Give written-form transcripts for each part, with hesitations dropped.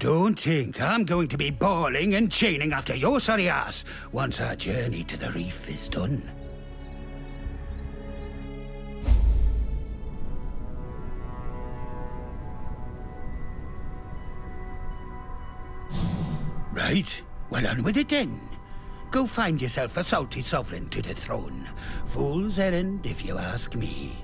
Don't think I'm going to be bawling and chaining after your sorry ass once our journey to the reef is done. Right, well on with it then. Go find yourself a salty sovereign to dethrone. Fool's errand, if you ask me.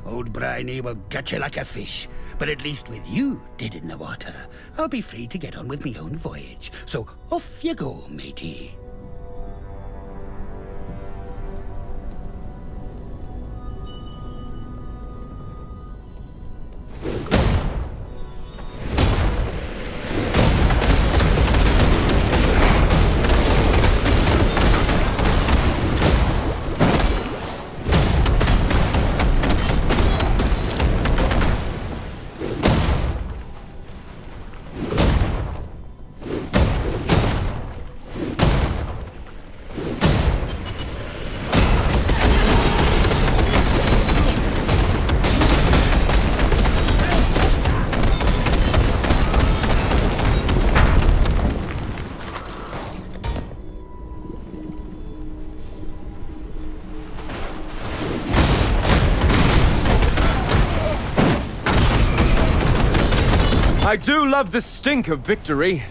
Old Brine will gut you like a fish, but at least with you dead in the water, I'll be free to get on with my own voyage. So off you go, matey. I do love the stink of victory.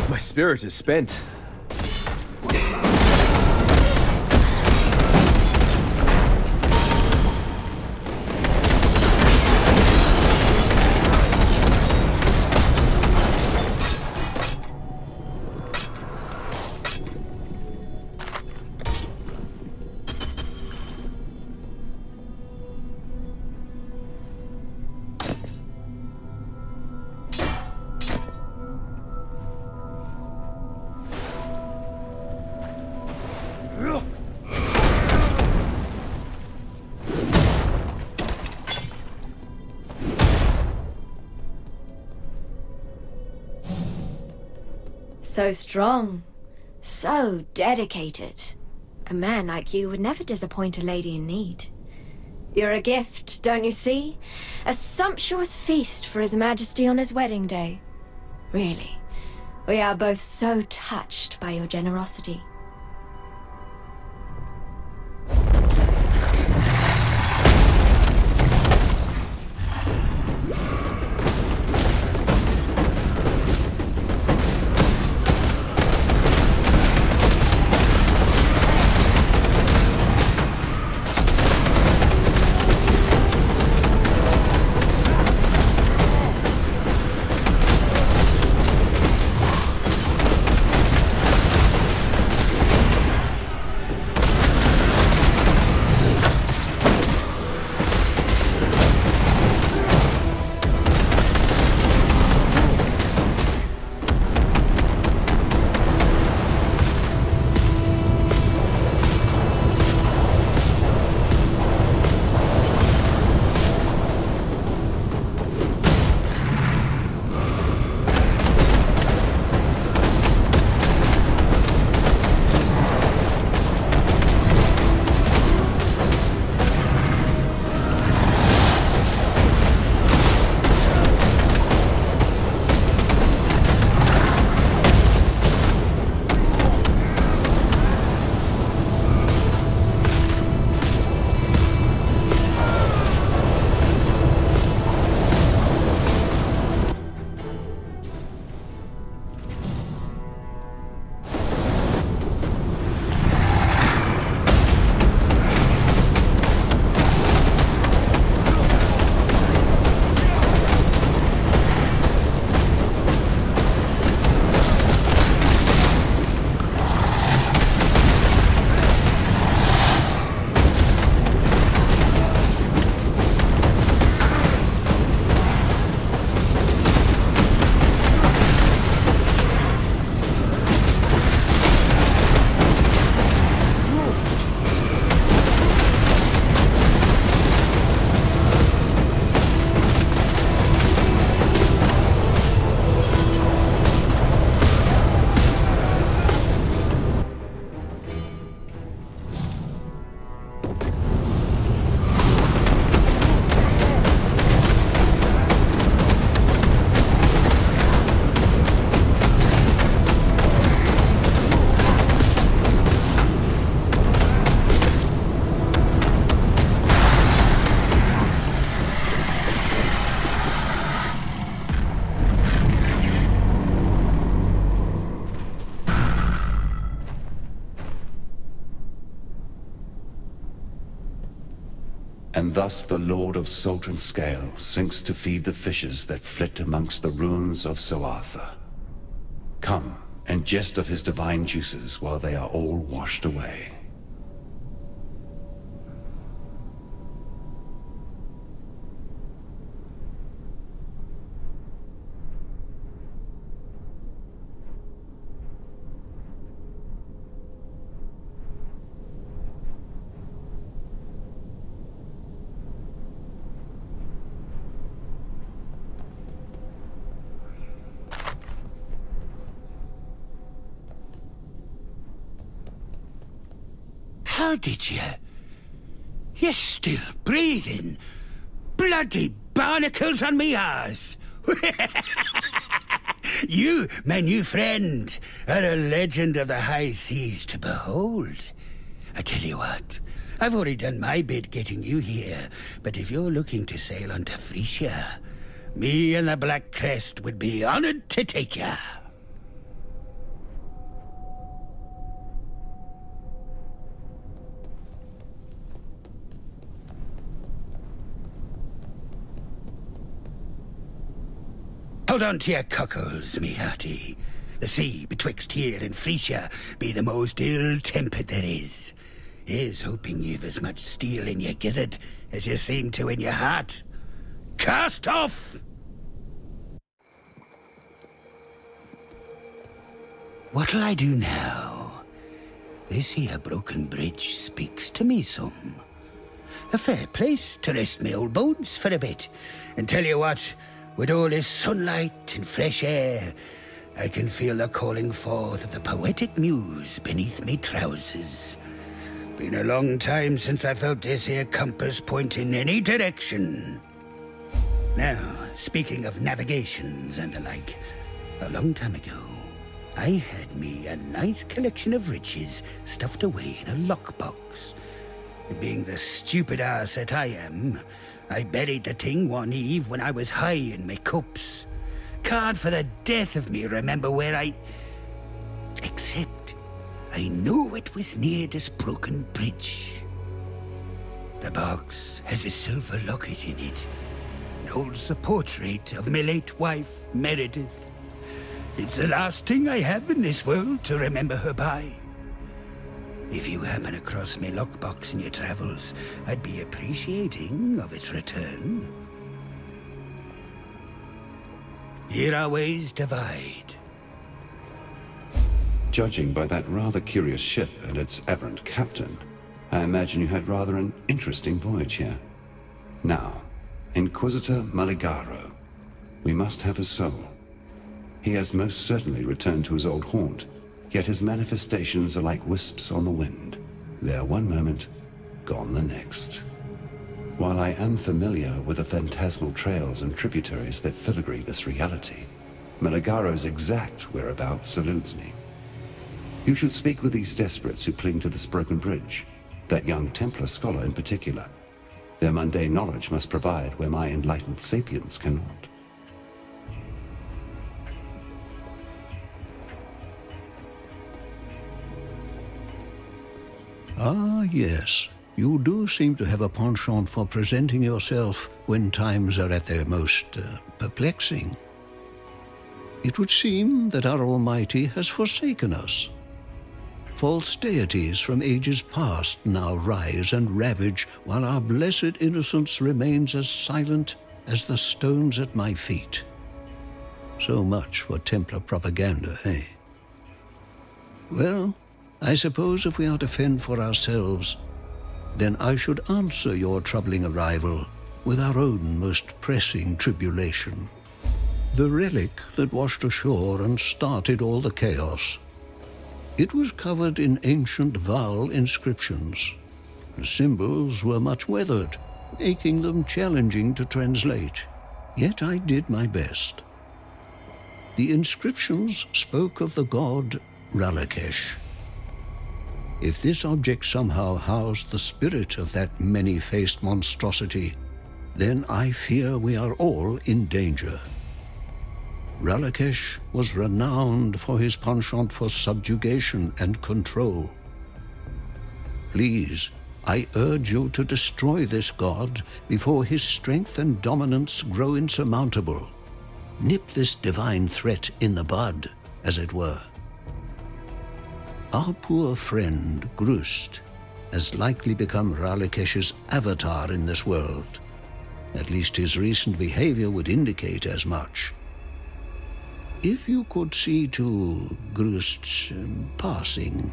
My spirit is spent. So strong. So dedicated. A man like you would never disappoint a lady in need. You're a gift, don't you see? A sumptuous feast for His Majesty on his wedding day. Really, we are both so touched by your generosity. And thus the Lord of Salt and Scale sinks to feed the fishes that flit amongst the ruins of Soartha. Come, and jest of his divine juices while they are all washed away. How did you? You're still breathing. Bloody barnacles on me arse. You, my new friend, are a legend of the high seas to behold. I tell you what, I've already done my bit getting you here, but if you're looking to sail onto Frisia, me and the Black Crest would be honored to take ya. Hold on to your cockles, me hearty. The sea betwixt here and Frisia be the most ill-tempered there is. Here's hoping you've as much steel in your gizzard as you seem to in your heart. Cast off! What'll I do now? This here broken bridge speaks to me some. A fair place to rest me old bones for a bit. And tell you what, with all this sunlight and fresh air, I can feel the calling forth of the poetic muse beneath me trousers. Been a long time since I felt this here compass point in any direction. Now, speaking of navigations and the like, a long time ago, I had me a nice collection of riches stuffed away in a lockbox. Being the stupid ass that I am, I buried the thing one eve when I was high in my cups. Can't for the death of me remember where except I knew it was near this broken bridge. The box has a silver locket in it and holds the portrait of my late wife, Meredith. It's the last thing I have in this world to remember her by. If you happen across my lockbox in your travels, I'd be appreciating of its return. Here our ways divide. Judging by that rather curious ship and its aberrant captain, I imagine you had rather an interesting voyage here. Now, Inquisitor Maligaro. We must have his soul. He has most certainly returned to his old haunt, yet his manifestations are like wisps on the wind. There one moment, gone the next. While I am familiar with the phantasmal trails and tributaries that filigree this reality, Maligaro's exact whereabouts eludes me. You should speak with these desperates who cling to this broken bridge, that young Templar scholar in particular. Their mundane knowledge must provide where my enlightened sapience cannot. Ah, yes. You do seem to have a penchant for presenting yourself when times are at their most perplexing. It would seem that our Almighty has forsaken us. False deities from ages past now rise and ravage, while our blessed innocence remains as silent as the stones at my feet. So much for Templar propaganda, eh? Well, I suppose if we are to fend for ourselves, then I should answer your troubling arrival with our own most pressing tribulation. The relic that washed ashore and started all the chaos. It was covered in ancient Val inscriptions. The symbols were much weathered, making them challenging to translate. Yet I did my best. The inscriptions spoke of the god Wraeclast. If this object somehow housed the spirit of that many-faced monstrosity, then I fear we are all in danger. Wraeclast was renowned for his penchant for subjugation and control. Please, I urge you to destroy this god before his strength and dominance grow insurmountable. Nip this divine threat in the bud, as it were. Our poor friend, Crest, has likely become Wraeclast's avatar in this world. At least his recent behavior would indicate as much. If you could see to Crest's passing,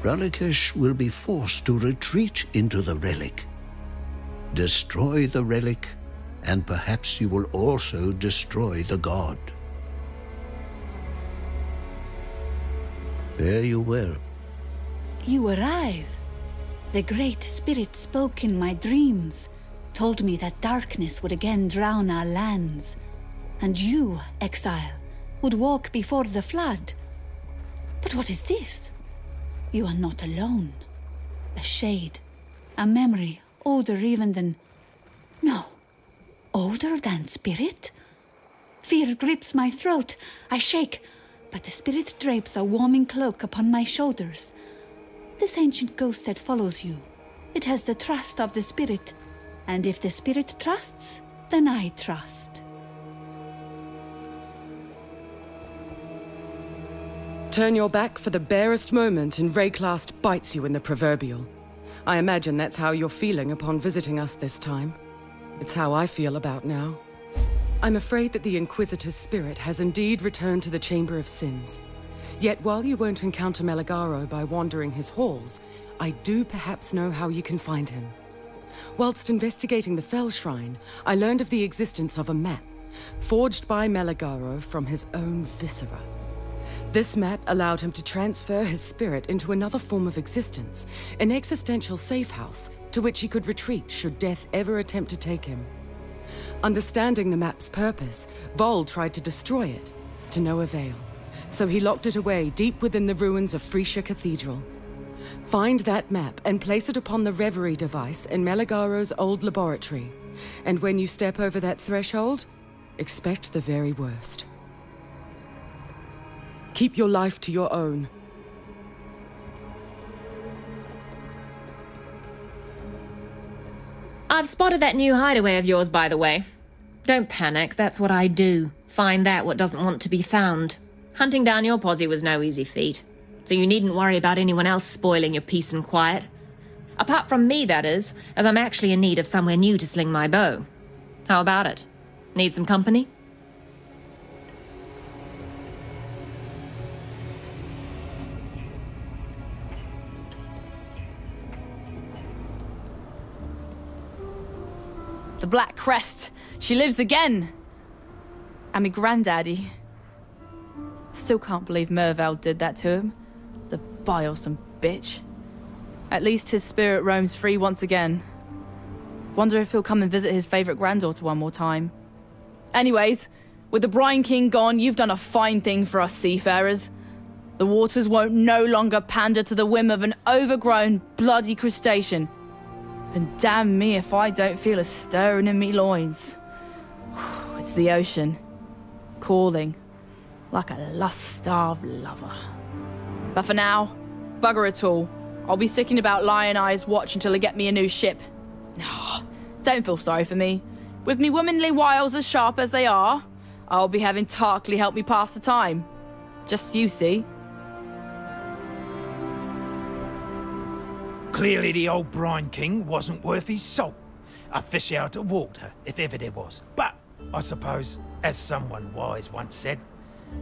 Wraeclast will be forced to retreat into the relic. Destroy the relic, and perhaps you will also destroy the god. Fare you well. You arrive. The Great Spirit spoke in my dreams, told me that darkness would again drown our lands, and you, Exile, would walk before the flood. But what is this? You are not alone. A shade, a memory, older even than... No, older than spirit? Fear grips my throat. I shake, but the spirit drapes a warming cloak upon my shoulders. This ancient ghost that follows you, it has the trust of the spirit, and if the spirit trusts, then I trust. Turn your back for the barest moment and Wraeclast bites you in the proverbial. I imagine that's how you're feeling upon visiting us this time. It's how I feel about now. I'm afraid that the Inquisitor's spirit has indeed returned to the Chamber of Sins. Yet while you won't encounter Maligaro by wandering his halls, I do perhaps know how you can find him. Whilst investigating the Fell Shrine, I learned of the existence of a map forged by Meligaro from his own viscera. This map allowed him to transfer his spirit into another form of existence, an existential safe house to which he could retreat should death ever attempt to take him. Understanding the map's purpose, Vol tried to destroy it, to no avail. So he locked it away deep within the ruins of Frisia Cathedral. Find that map and place it upon the Reverie device in Meligaro's old laboratory. And when you step over that threshold, expect the very worst. Keep your life to your own. I've spotted that new hideaway of yours, by the way. Don't panic, that's what I do. Find that what doesn't want to be found. Hunting down your posse was no easy feat, so you needn't worry about anyone else spoiling your peace and quiet. Apart from me, that is, as I'm actually in need of somewhere new to sling my bow. How about it? Need some company? The Black Crest. She lives again. And me granddaddy. Still can't believe Mervale did that to him. The bilesome bitch. At least his spirit roams free once again. Wonder if he'll come and visit his favourite granddaughter one more time. Anyways, with the Brine King gone, you've done a fine thing for us seafarers. The waters won't no longer pander to the whim of an overgrown, bloody crustacean. And damn me if I don't feel a stirring in me loins. It's the ocean. Calling. Like a lust-starved lover. But for now, bugger it all. I'll be sticking about Lion Eye's watch until I get me a new ship. Oh, don't feel sorry for me. With me womanly wiles as sharp as they are, I'll be having Tarkley help me pass the time. Just you see. Clearly the old Brine King wasn't worth his salt. A fish out of water, if ever there was. But, I suppose, as someone wise once said,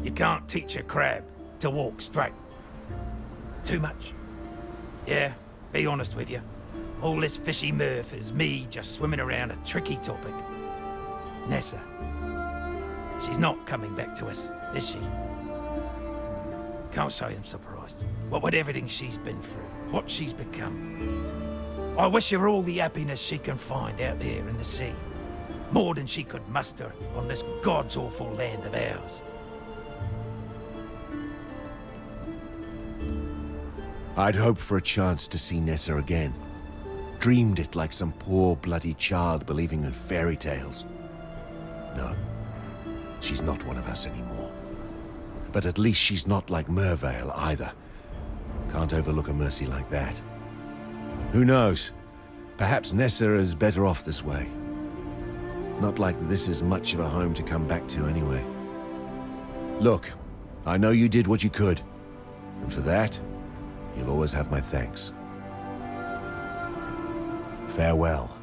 you can't teach a crab to walk straight. Too much? Yeah, be honest with you. All this fishy mirth is me just swimming around a tricky topic. Nessa. She's not coming back to us, is she? Can't say I'm surprised. What with everything she's been through, what she's become. I wish her all the happiness she can find out there in the sea. More than she could muster on this God's awful land of ours. I'd hoped for a chance to see Nessa again. Dreamed it like some poor bloody child believing in fairy tales. No, she's not one of us anymore. But at least she's not like Mervale either. Can't overlook a mercy like that. Who knows? Perhaps Nessa is better off this way. Not like this is much of a home to come back to anyway. Look, I know you did what you could. And for that, you'll always have my thanks. Farewell.